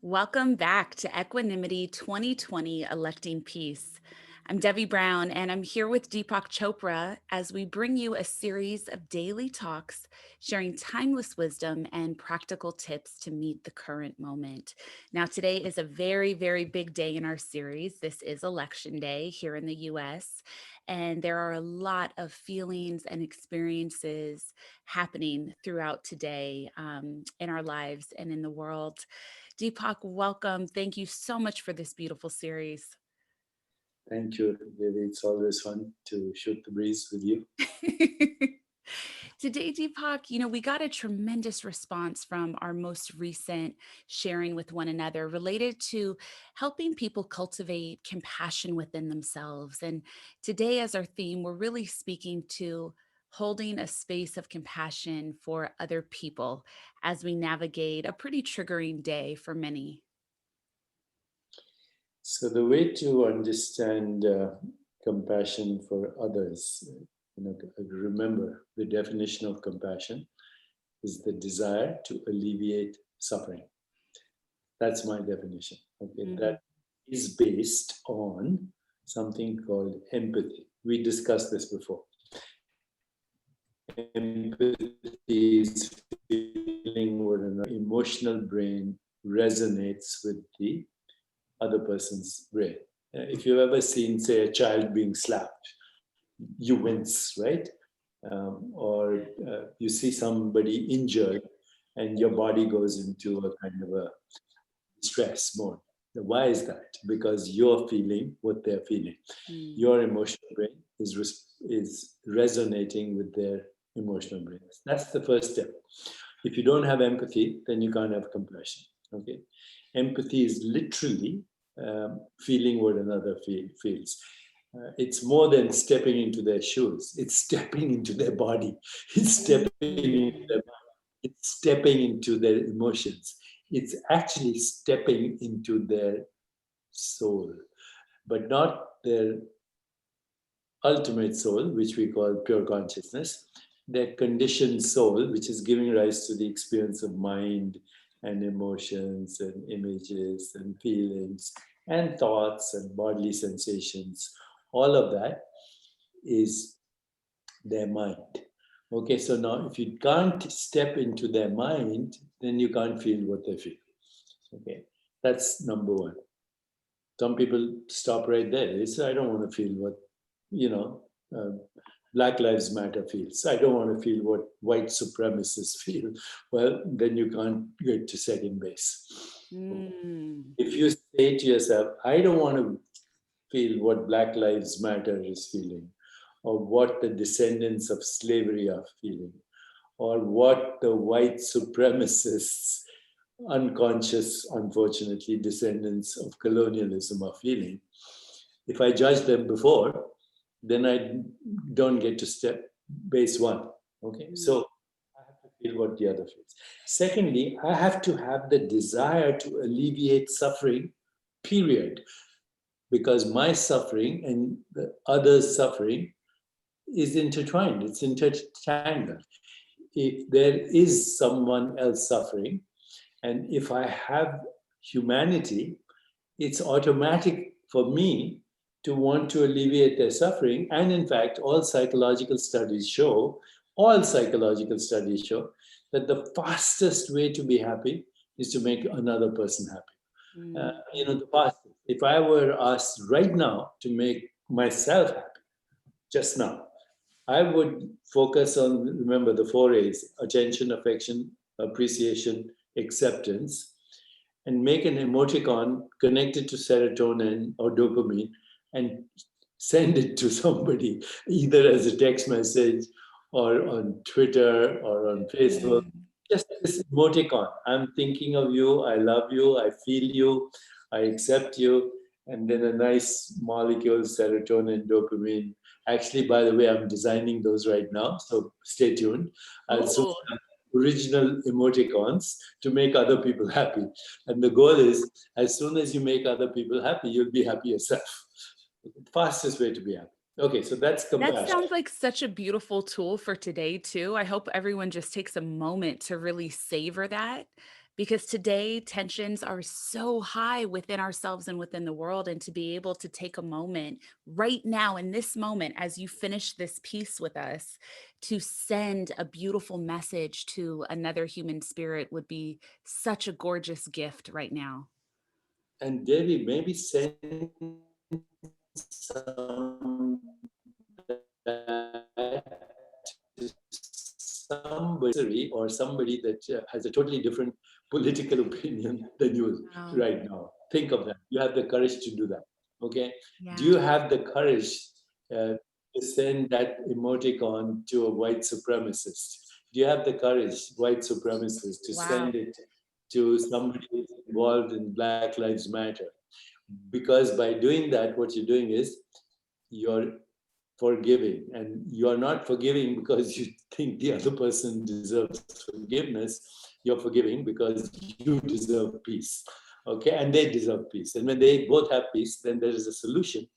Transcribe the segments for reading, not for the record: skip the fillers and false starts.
Welcome back to Equanimity 2020 Electing Peace. I'm Devi Brown, and I'm here with Deepak Chopra as we bring you a series of daily talks sharing timeless wisdom and practical tips to meet the current moment. Now, today is a very, very big day in our series. This is Election Day here in the US, and there are a lot of feelings and experiences happening throughout today in our lives and in the world. Deepak, welcome. Thank you so much for this beautiful series. Thank you, Devi. It's always fun to shoot the breeze with you. Today, Deepak, we got a tremendous response from our most recent sharing with one another related to helping people cultivate compassion within themselves. And today, as our theme, we're really speaking to holding a space of compassion for other people as we navigate a pretty triggering day for many. So the way to understand compassion for others, remember the definition of compassion is the desire to alleviate suffering. That's my definition. Okay, that is based on something called empathy. We discussed this before. Empathy is feeling what an emotional brain resonates with the other person's brain. If you've ever seen, say, a child being slapped, you wince, right? Or you see somebody injured and your body goes into a kind of a stress mode. Why is that? Because you're feeling what they're feeling. Your emotional brain is resonating with their emotional brains. That's the first step. If you don't have empathy, then you can't have compassion. Okay, empathy is literally feeling what another feels. It's more than stepping into their shoes. It's stepping into their body. It's stepping into their mind. It's stepping into their emotions. It's actually stepping into their soul, but not their ultimate soul, which we call pure consciousness, their conditioned soul, which is giving rise to the experience of mind and emotions and images and feelings and thoughts and bodily sensations. All of that is their mind. Okay, so now if you can't step into their mind, then you can't feel what they feel. Okay, that's number one. Some people stop right there. They say, I don't want to feel what, you know, uh, Black Lives Matter feels. I don't want to feel what white supremacists feel. Well, then you can't get to second base. If you say to yourself, I don't want to feel what Black Lives Matter is feeling, or what the descendants of slavery are feeling, or what the white supremacists, unconscious, unfortunately, descendants of colonialism are feeling. If I judge them before, then I don't get to step base one. Okay, so I have to feel what the other feels. Secondly, I have to have the desire to alleviate suffering, period, because my suffering and the other's suffering is intertwined, it's intertangled. If there is someone else suffering, and if I have humanity, it's automatic for me to want to alleviate their suffering. And in fact, all psychological studies show that the fastest way to be happy is to make another person happy. The fastest. If I were asked right now to make myself happy, just now, I would focus on, remember the four A's: attention, affection, appreciation, acceptance, and make an emoticon connected to serotonin or dopamine and send it to somebody, either as a text message or on Twitter or on Facebook. Just this emoticon. I'm thinking of you, I love you, I feel you, I accept you, and then a nice molecule, serotonin, dopamine. Actually, by the way, I'm designing those right now, so stay tuned. I'll soon have original emoticons to make other people happy. And the goal is, as soon as you make other people happy, you'll be happy yourself. The fastest way to be happy. Okay, so that's That compassion. sounds like such a beautiful tool for today, too. I hope everyone just takes a moment to really savor that because today tensions are so high within ourselves and within the world. And to be able to take a moment right now, in this moment, as you finish this piece with us, to send a beautiful message to another human spirit would be such a gorgeous gift right now. And Devi, maybe send some that to somebody or somebody that has a totally different political opinion than you Wow. right now. Think of that. You have the courage to do that. Okay. Do Yeah. you have the courage to send that emoticon to a white supremacist? Do you have the courage, white supremacist, to Wow. send it to somebody who's involved in Black Lives Matter? Because by doing that, what you're doing is you're forgiving, and you're not forgiving because you think the other person deserves forgiveness. You're forgiving because you deserve peace. Okay, and they deserve peace, and when they both have peace, then there is a solution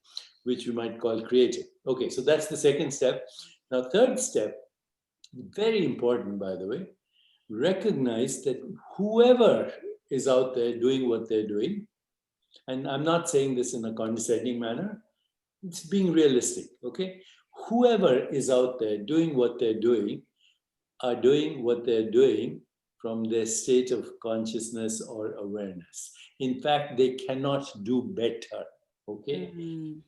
which we might call creative. Okay, so that's the second step. Now, third step, very important, by the way, recognize that whoever is out there doing what they're doing, and I'm not saying this in a condescending manner, it's being realistic. Okay, whoever is out there doing what they're doing are doing what they're doing from their state of consciousness or awareness. In fact, they cannot do better. Okay, Mm.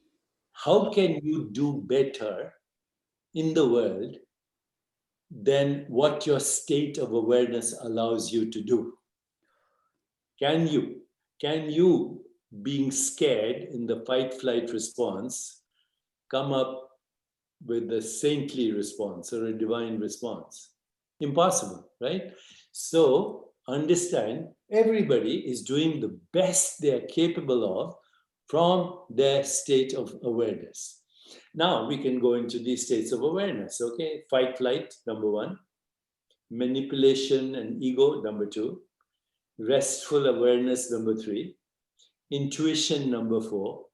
how can you do better in the world than what your state of awareness allows you to do? Can you can you being scared in the fight flight response come up with a saintly response or a divine response? Impossible, right? So understand, everybody is doing the best they are capable of from their state of awareness. Now we can go into these states of awareness. Okay, fight flight, number one; manipulation and ego, number two; restful awareness, number three; intuition, number four;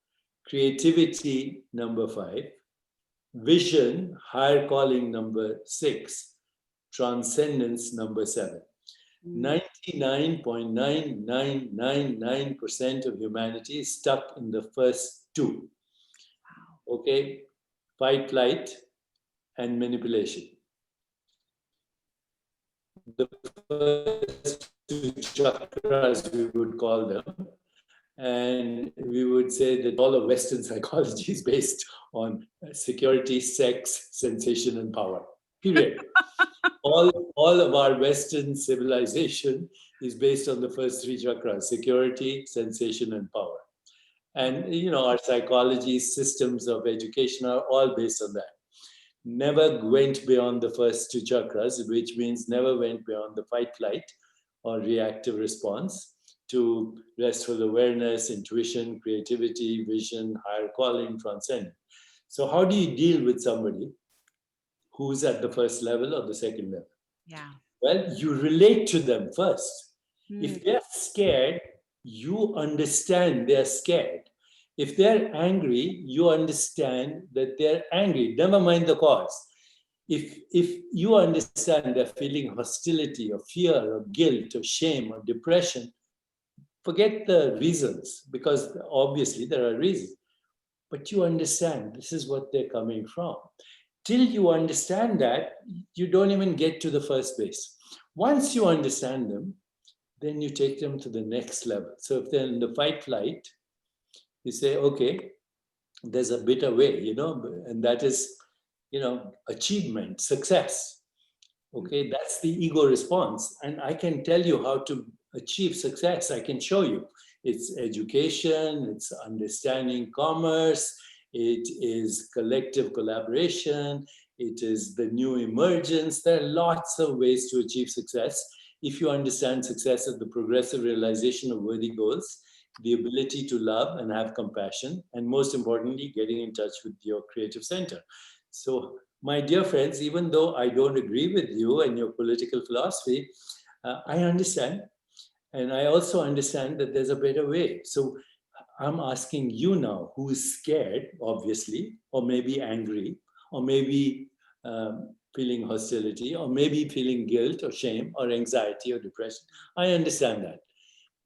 creativity, number five; vision, higher calling, number six; transcendence, number seven. Mm. 99.9999% of humanity is stuck in the first two. Wow. Okay, fight, flight, and manipulation. The first two chakras, we would call them. And we would say that all of Western psychology is based on security, sex, sensation, and power. Period. All of our Western civilization is based on the first three chakras: security, sensation, and power. And our psychology systems of education are all based on that. Never went beyond the first two chakras, which means never went beyond the fight flight or reactive response to restful awareness, intuition, creativity, vision, higher calling, transcendence. So, how do you deal with somebody who's at the first level or the second level? Yeah. Well, you relate to them first. Mm. If they're scared, you understand they're scared. If they're angry, you understand that they're angry. Never mind the cause. If you understand they're feeling hostility or fear or guilt or shame or depression, forget the reasons, because obviously there are reasons. But you understand this is what they're coming from. Till you understand that, you don't even get to the first base. Once you understand them, then you take them to the next level. So if they're in the fight flight, you say, okay, there's a better way, and that is, achievement, success. Okay, that's the ego response. And I can tell you how to achieve success. I can show you. It's education, it's understanding commerce, it is collective collaboration, it is the new emergence. There are lots of ways to achieve success. If you understand success as the progressive realization of worthy goals, the ability to love and have compassion, and most importantly, getting in touch with your creative center. So my dear friends, even though I don't agree with you and your political philosophy, I understand. And I also understand that there's a better way. So I'm asking you now, who is scared, obviously, or maybe angry, or maybe feeling hostility, or maybe feeling guilt or shame or anxiety or depression. I understand that.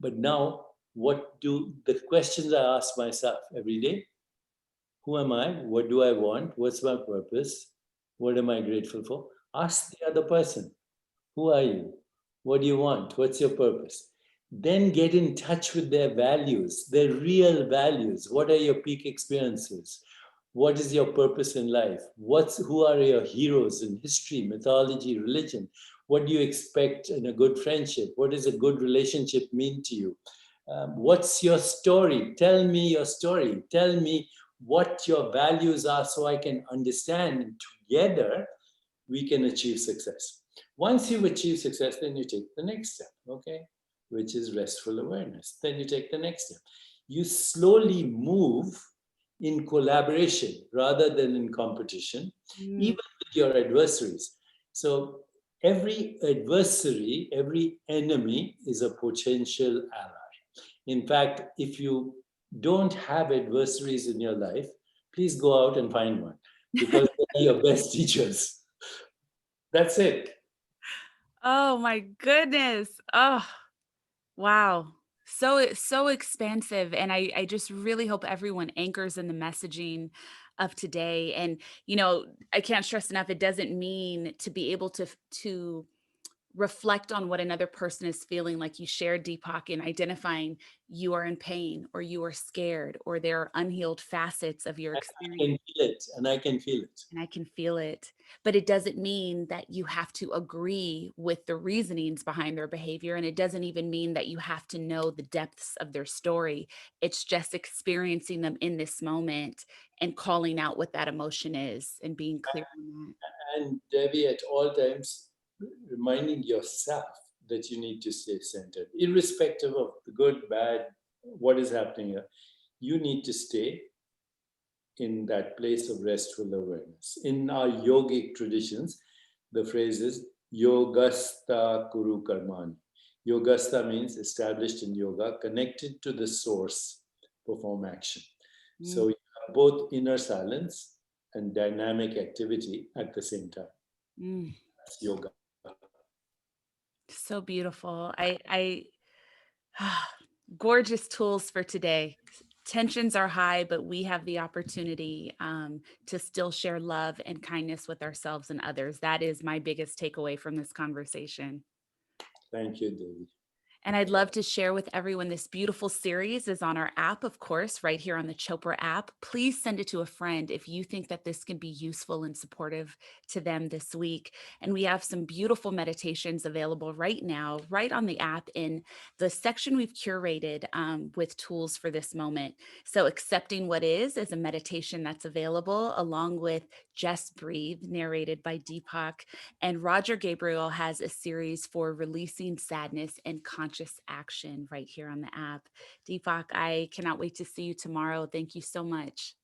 But now, what do the questions I ask myself every day? Who am I? What do I want? What's my purpose? What am I grateful for? Ask the other person, who are you? What do you want? What's your purpose? Then get in touch with their values, their real values. What are your peak experiences? What is your purpose in life? Who are your heroes in history, mythology, religion? What do you expect in a good friendship? What does a good relationship mean to you? What's your story? Tell me your story. Tell me what your values are so I can understand. And together, we can achieve success. Once you've achieved success, then you take the next step, okay, which is restful awareness. Then you take the next step. You slowly move in collaboration rather than in competition, Mm, even with your adversaries. So every adversary, every enemy is a potential ally. In fact, if you don't have adversaries in your life, please go out and find one because they're your best teachers. That's it. oh my goodness. Oh, wow. So expansive. And I just really hope everyone anchors in the messaging of today. And, I can't stress enough, it doesn't mean to be able to reflect on what another person is feeling, like you shared, Deepak, in identifying you are in pain or you are scared or there are unhealed facets of your I experience. can feel it, and I can feel it. And I can feel it. But it doesn't mean that you have to agree with the reasonings behind their behavior. And it doesn't even mean that you have to know the depths of their story. It's just experiencing them in this moment and calling out what that emotion is and being clear on that. And Devi, at all times, reminding yourself that you need to stay centered, irrespective of the good, bad, what is happening here. You need to stay in that place of restful awareness. In our yogic traditions, the phrase is yogastha kuru karmani. Yogastha means established in yoga, connected to the source, perform action. Mm, So you have both inner silence and dynamic activity at the same time. mm. That's yoga. So beautiful. Gorgeous tools for today. Tensions are high, but we have the opportunity to still share love and kindness with ourselves and others. That is my biggest takeaway from this conversation. Thank you, Devi. And I'd love to share with everyone this beautiful series is on our app, of course, right here on the Chopra app. Please send it to a friend if you think that this can be useful and supportive to them this week. And we have some beautiful meditations available right now, right on the app in the section we've curated with tools for this moment. So, Accepting What is a meditation that's available along with Just Breathe, narrated by Deepak. And Roger Gabriel has a series for releasing sadness and conscious action right here on the app. Deepak, I cannot wait to see you tomorrow. Thank you so much.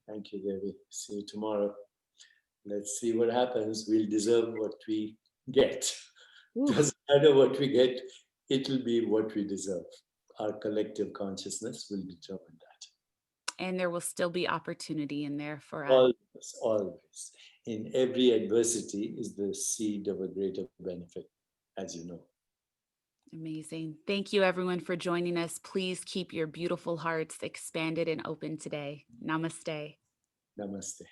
Thank you, Devi. See you tomorrow. Let's see what happens. We'll deserve what we get. Ooh, Doesn't matter what we get, it'll be what we deserve. Our collective consciousness will determine that. and there will still be opportunity in there for us. Always, always. In every adversity is the seed of a greater benefit, as you know. Amazing. Thank you, everyone, for joining us. Please keep your beautiful hearts expanded and open today. Namaste. Namaste.